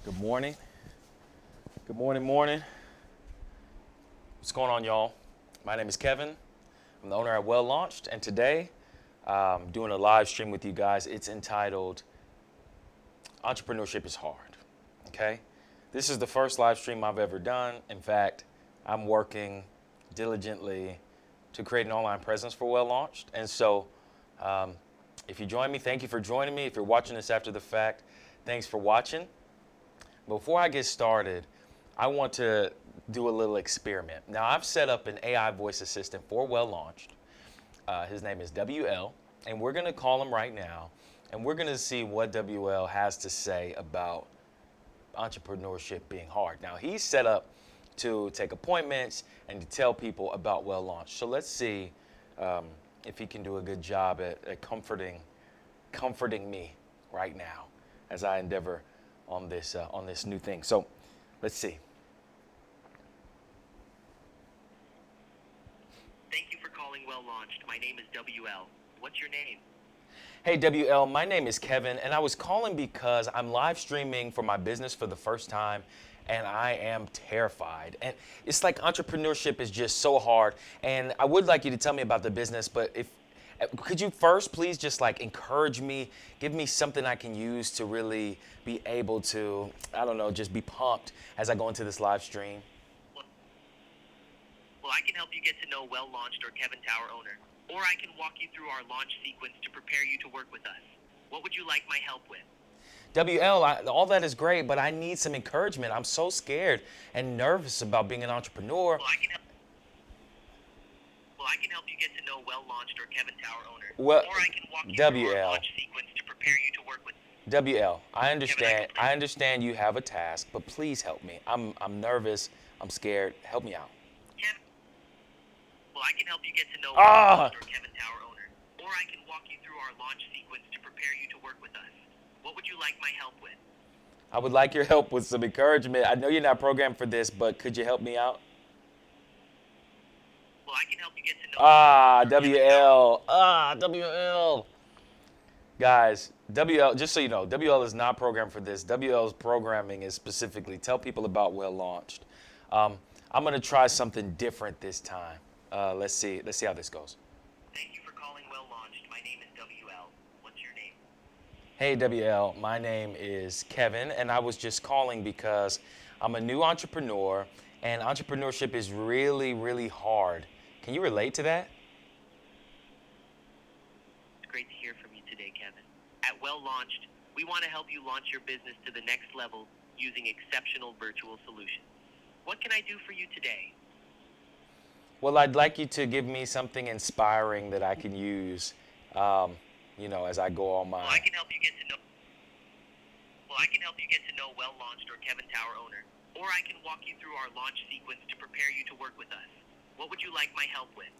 Good morning. Good morning, morning. What's going on, y'all? My name is Kevin. I'm the owner at Well Launched, and today I'm doing a live stream with you guys. It's entitled Entrepreneurship is Hard. Okay? This is the first live stream I've ever done. In fact, I'm working diligently to create an online presence for Well Launched. And so, if you join me, thank you for joining me. If you're watching this after the fact, thanks for watching. Before I get started, I want to do a little experiment. Now, I've set up an AI voice assistant for Well Launched. His name is WL, and we're going to call him right now, and we're going to see what WL has to say about entrepreneurship being hard. Now, he's set up to take appointments and to tell people about Well Launched. So let's see if he can do a good job at comforting me right now as I endeavor on this new thing. So let's see. Thank you for calling Well Launched. My name is WL. What's your name? Hey WL, my name is Kevin, and I was calling because I'm live streaming for my business for the first time, and I am terrified. And it's like entrepreneurship is just so hard. And I would like you to tell me about the business, but if could you first please just like encourage me, give me something I can use to really be able to, I don't know, just be pumped as I go into this live stream? Well, I can help you get to know Well Launched or Kevin Tower owner, or I can walk you through our launch sequence to prepare you to work with us. What would you like my help with? WL, all that is great, but I need some encouragement. I'm so scared and nervous about being an entrepreneur. Well, I can help you get to know Well Launched or Kevin Tower owner, Well, or I can walk you through our WL, launch sequence to prepare you to work with. WL, I Kevin, understand. I understand you have a task, but please help me. I'm nervous. I'm scared. Help me out. Kevin. Well, I can help you get to know Well Ah, Launched or Kevin Tower owner, or I can walk you through our launch sequence to prepare you to work with us. What would you like my help with? I would like your help with some encouragement. I know you're not programmed for this, but could you help me out? Well, I can help you get to know Well Launched or Kevin Tower. WL. Guys, WL, just so you know, WL is not programmed for this. WL's programming is specifically tell people about Well Launched. Um, I'm going to try something different this time. Let's see. Let's see how this goes. Thank you for calling Well Launched. My name is WL. What's your name? Hey, WL, my name is Kevin, and I was just calling because I'm a new entrepreneur, and entrepreneurship is really, really hard. Can you relate to that? It's great to hear from you today, Kevin. At Well Launched, we want to help you launch your business to the next level using exceptional virtual solutions. What can I do for you today? Well, I'd like you to give me something inspiring that I can use, um, as I go on Well, my. I can help you get to know Well, I can help you get to know Well Launched or Kevin Tower owner, or I can walk you through our launch sequence to prepare you to work with us. What would you like my help with?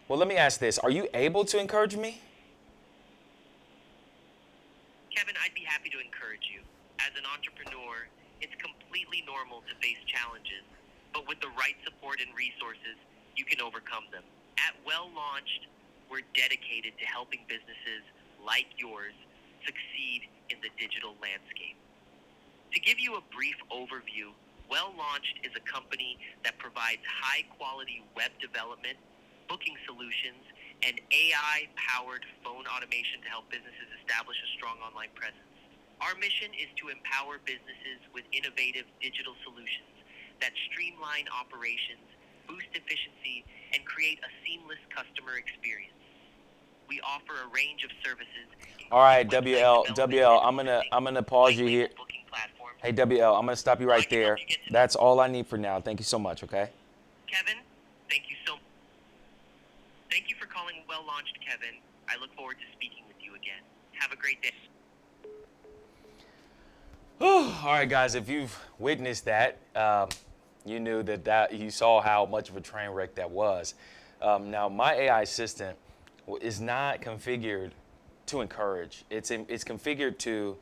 Well, let me ask this. Are you able to encourage me? Kevin, I'd be happy to encourage you. As an entrepreneur, it's completely normal to face challenges, but with the right support and resources, you can overcome them. At Well Launched, we're dedicated to helping businesses like yours succeed in the digital landscape. To give you a brief overview, Well Launched is a company that provides high-quality web development, booking solutions, and AI-powered phone automation to help businesses establish a strong online presence. Our mission is to empower businesses with innovative digital solutions that streamline operations, boost efficiency, and create a seamless customer experience. We offer a range of services, All right, including website development WL, and hosting, I'm gonna pause white you here. label booking platforms. Hey, WL, I'm gonna stop you Well, I right can help there. you get to know That's all I need for now. Thank you so much. Okay. Kevin. Thank you so. Thank you for calling Well Launched, Kevin. I look forward to speaking with you again. Have a great day. All right, guys. If you've witnessed that, you knew that you saw how much of a train wreck that was. Now, my AI assistant is not configured to encourage. It's configured to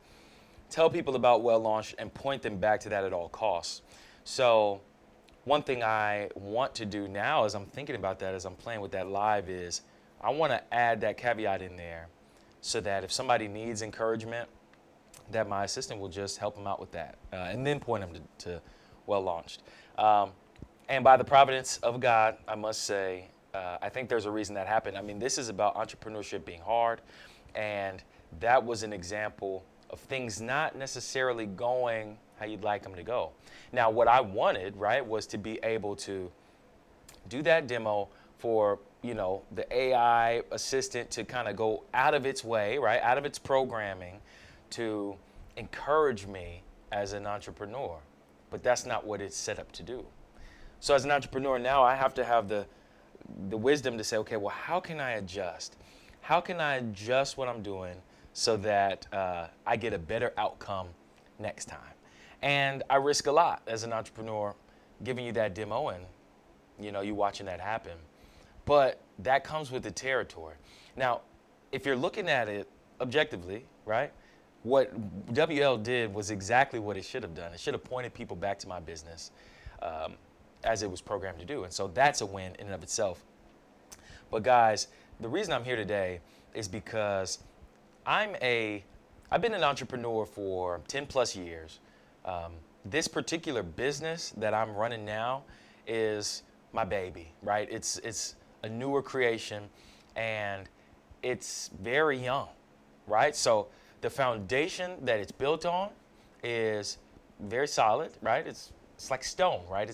tell people about Well Launched and point them back to that at all costs. So, one thing I want to do now, as I'm thinking about that, as I'm playing with that live, is I want to add that caveat in there so that if somebody needs encouragement, that my assistant will just help them out with that and then point them to Well Launched. And by the providence of God, I must say, I think there's a reason that happened. I mean, this is about entrepreneurship being hard, and that was an example of things not necessarily going how you'd like them to go. Now, what I wanted, right, was to be able to do that demo for, the AI assistant to kind of go out of its way, right, out of its programming to encourage me as an entrepreneur. But that's not what it's set up to do. So as an entrepreneur now, I have to have the wisdom to say, okay, well, how can I adjust? How can I adjust what I'm doing so that I get a better outcome next time? And I risk a lot as an entrepreneur giving you that demo and, you watching that happen. But that comes with the territory. Now, if you're looking at it objectively, right, what WL did was exactly what it should have done. It should have pointed people back to my business as it was programmed to do. And so that's a win in and of itself. But guys, the reason I'm here today is because I've been an entrepreneur for 10 plus years. This particular business that I'm running now is my baby, right? It's a newer creation and it's very young, right? So the foundation that it's built on is very solid, right? It's like stone, right?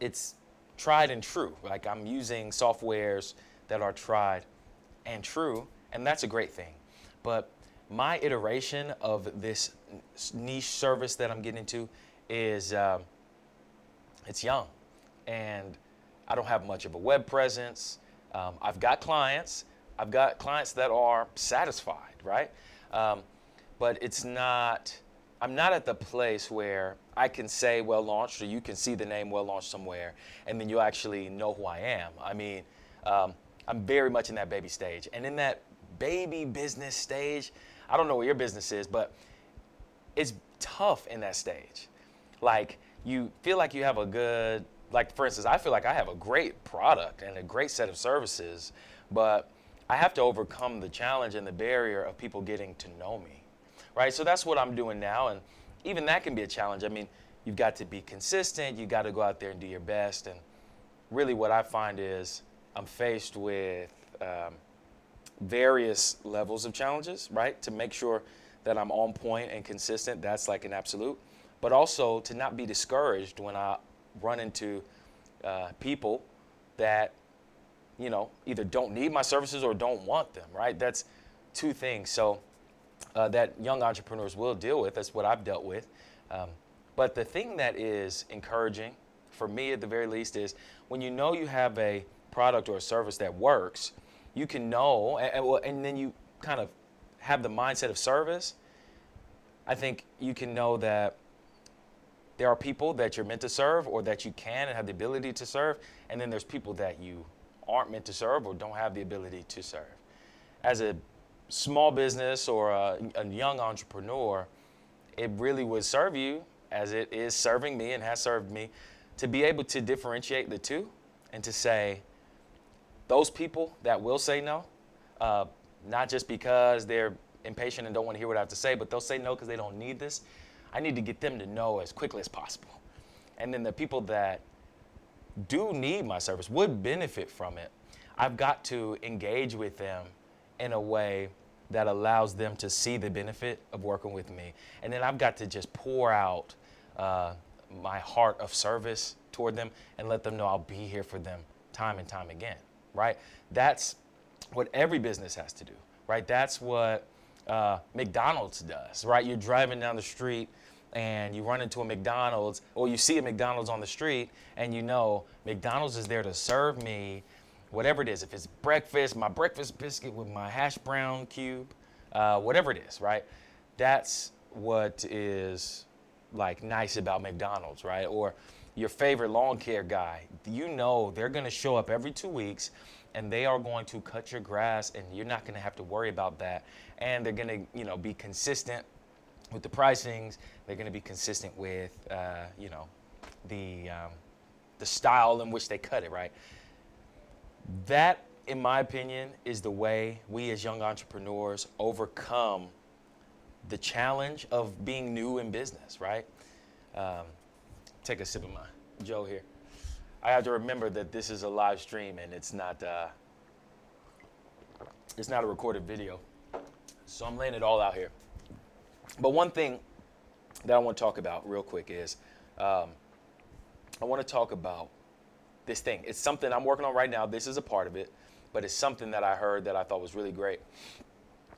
It's tried and true. Like I'm using softwares that are tried and true, and that's a great thing. But my iteration of this niche service that I'm getting into is it's young, and I don't have much of a web presence. I've got clients that are satisfied, right? But I'm not at the place where I can say Well Launched, or you can see the name Well Launched somewhere, and then you actually know who I am. I mean, I'm very much in that baby stage. And in that baby business stage, I don't know what your business is, but it's tough in that stage. Like, you feel like you have for instance, I feel like I have a great product and a great set of services, but I have to overcome the challenge and the barrier of people getting to know me, right? So that's what I'm doing now, and even that can be a challenge. I mean, you've got to be consistent, you got to go out there and do your best, and really what I find is I'm faced with various levels of challenges, right? To make sure that I'm on point and consistent, that's like an absolute, but also to not be discouraged when I run into people that either don't need my services or don't want them, right? That's two things. So that young entrepreneurs will deal with. That's what I've dealt with. But the thing that is encouraging, for me at the very least, is when you know you have a product or a service that works, you can know, and then you kind of have the mindset of service. I think you can know that there are people that you're meant to serve or that you can and have the ability to serve, and then there's people that you aren't meant to serve or don't have the ability to serve. As a small business or a young entrepreneur, it really would serve you, as it is serving me and has served me, to be able to differentiate the two and to say, those people that will say no, not just because they're impatient and don't want to hear what I have to say, but they'll say no because they don't need this. I need to get them to know as quickly as possible. And then the people that do need my service, would benefit from it, I've got to engage with them in a way that allows them to see the benefit of working with me. And then I've got to just pour out my heart of service toward them and let them know I'll be here for them time and time again, right? That's what every business has to do, right? That's what McDonald's does, right? You're driving down the street and you run into a McDonald's, or you see a McDonald's on the street, and you know McDonald's is there to serve me whatever it is. If it's breakfast, my breakfast biscuit with my hash brown cube, whatever it is, right? That's what is like nice about McDonald's, right? Or your favorite lawn care guy, you know they're going to show up every 2 weeks and they are going to cut your grass, and you're not going to have to worry about that. And they're going to, be consistent with the pricings. They're going to be consistent with, the style in which they cut it, right? That, in my opinion, is the way we as young entrepreneurs overcome the challenge of being new in business, right? Um, Take a sip of my Joe here. I have to remember that this is a live stream and it's not a recorded video. So I'm laying it all out here. But one thing that I want to talk about real quick is I want to talk about this thing. It's something I'm working on right now. This is a part of it, but it's something that I heard that I thought was really great.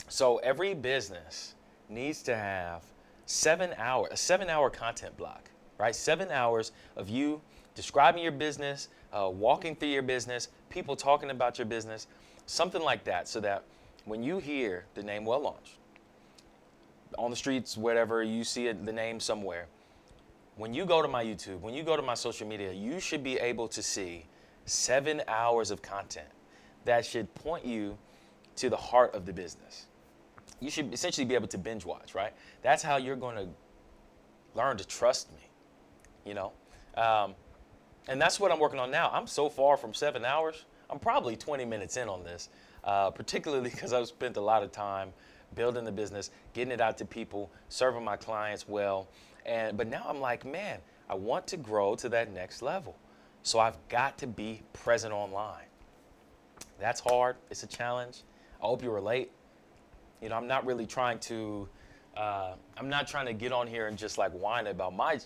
So every business needs to have a 7-hour content block, right? 7 hours of you describing your business, walking through your business, people talking about your business, something like that, so that when you hear the name Well Launched, on the streets, whatever, you see the name somewhere, when you go to my YouTube, when you go to my social media, you should be able to see 7 hours of content that should point you to the heart of the business. You should essentially be able to binge watch, right? That's how you're going to learn to trust me, you know? And that's what I'm working on now. I'm so far from 7 hours. I'm probably 20 minutes in on this, particularly because I've spent a lot of time building the business, getting it out to people, serving my clients well. But now I'm like, man, I want to grow to that next level. So I've got to be present online. That's hard. It's a challenge. I hope you relate. You know, I'm not really trying to, I'm not trying to get on here and just like whine about my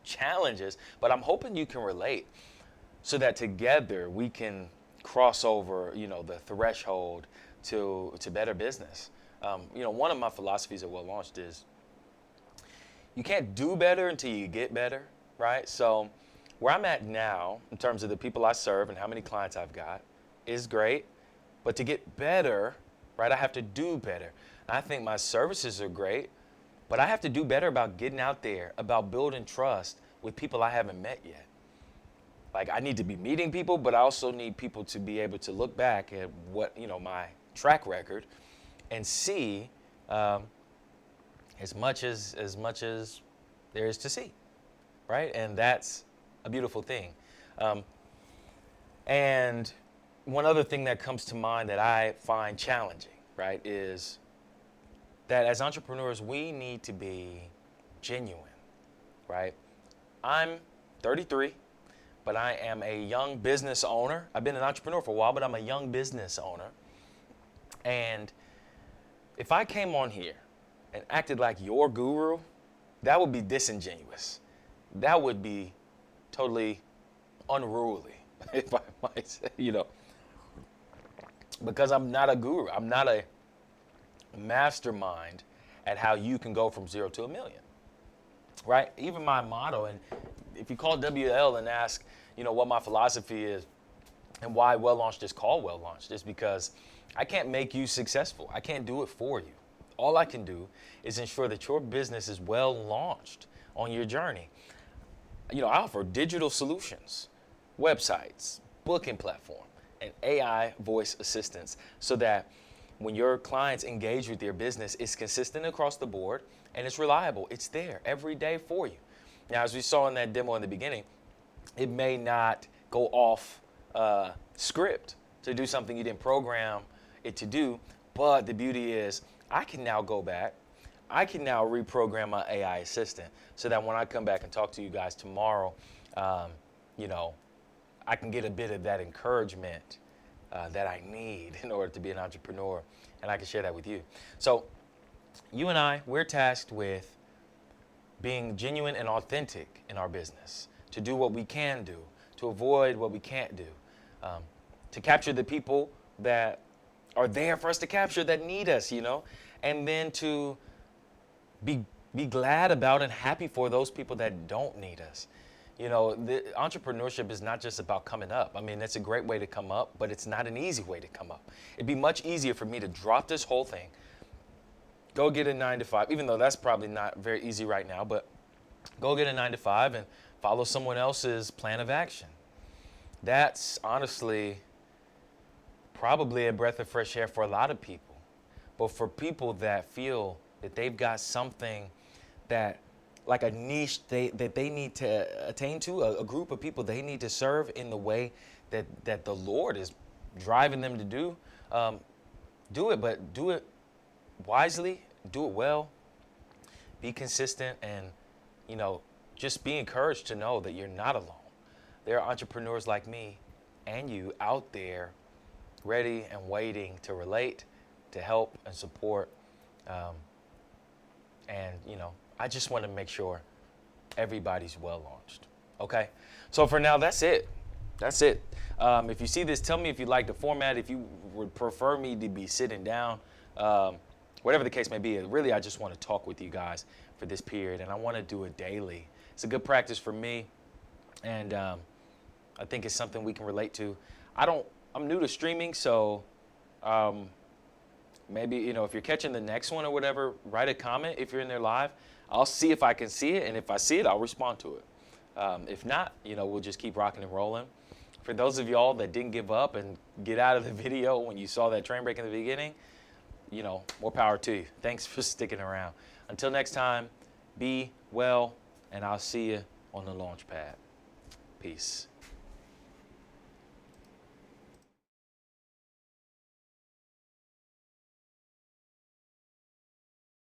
challenges, but I'm hoping you can relate so that together we can cross over, you know, the threshold to better business. You know, one of my philosophies at Well Launched is you can't do better until you get better, right? So where I'm at now, in terms of the people I serve and how many clients I've got, is great. But to get better, right, I have to do better. And I think my services are great, but I have to do better about getting out there, about building trust with people I haven't met yet. Like, I need to be meeting people, but I also need people to be able to look back at what, you know, my track record and see as much as there is to see, right? And that's a beautiful thing. And one other thing that comes to mind that I find challenging, right, is that as entrepreneurs, we need to be genuine, right? I'm 33, but I am a young business owner. I've been an entrepreneur for a while, but I'm a young business owner. And if I came on here and acted like your guru, that would be disingenuous. That would be totally unruly, if I might say, you know, because I'm not a guru. I'm not a mastermind at how you can go from 0 to 1 million, right? Even my motto, and if you call WL and ask, you know, what my philosophy is and why Well Launched is called Well Launched, is because I can't make you successful. I can't do it for you. All I can do is ensure that your business is well launched on your journey. You know, I offer digital solutions, websites, booking platform, and AI voice assistance so that when your clients engage with your business, it's consistent across the board and it's reliable. It's there every day for you. Now, as we saw in that demo in the beginning, it may not go off script to do something you didn't program it to do, but the beauty is I can now go back, I can now reprogram my AI assistant so that when I come back and talk to you guys tomorrow, you know, I can get a bit of that encouragement that I need in order to be an entrepreneur, and I can share that with you. So you and I, we're tasked with being genuine and authentic in our business, to do what we can do, to avoid what we can't do, to capture the people that are there for us to capture, that need us, you know, and then to be glad about and happy for those people that don't need us. You know, the entrepreneurship is not just about coming up. I mean, it's a great way to come up, but it's not an easy way to come up. It'd be much easier for me to drop this whole thing, go get a 9-to-5, even though that's probably not very easy right now, but go get a 9-to-5 and follow someone else's plan of action. That's honestly probably a breath of fresh air for a lot of people. But for people that feel that they've got something that, like a niche that they need to attain to, a group of people they need to serve in the way that the Lord is driving them to do it, but do it wisely, do it well, be consistent, and, just be encouraged to know that you're not alone. There are entrepreneurs like me and you out there ready and waiting to relate, to help and support. And, I just want to make sure everybody's well launched. Okay? So for now, that's it. That's it. If you see this, tell me if you like the format, if you would prefer me to be sitting down, whatever the case may be. Really, I just want to talk with you guys for this period, and I want to do it daily. It's a good practice for me, and I think it's something we can relate to. I'm new to streaming, so maybe, if you're catching the next one or whatever, write a comment if you're in there live. I'll see if I can see it, and if I see it, I'll respond to it. If not, we'll just keep rocking and rolling. For those of y'all that didn't give up and get out of the video when you saw that train break in the beginning, more power to you. Thanks for sticking around. Until next time, be well, and I'll see you on the launch pad. Peace.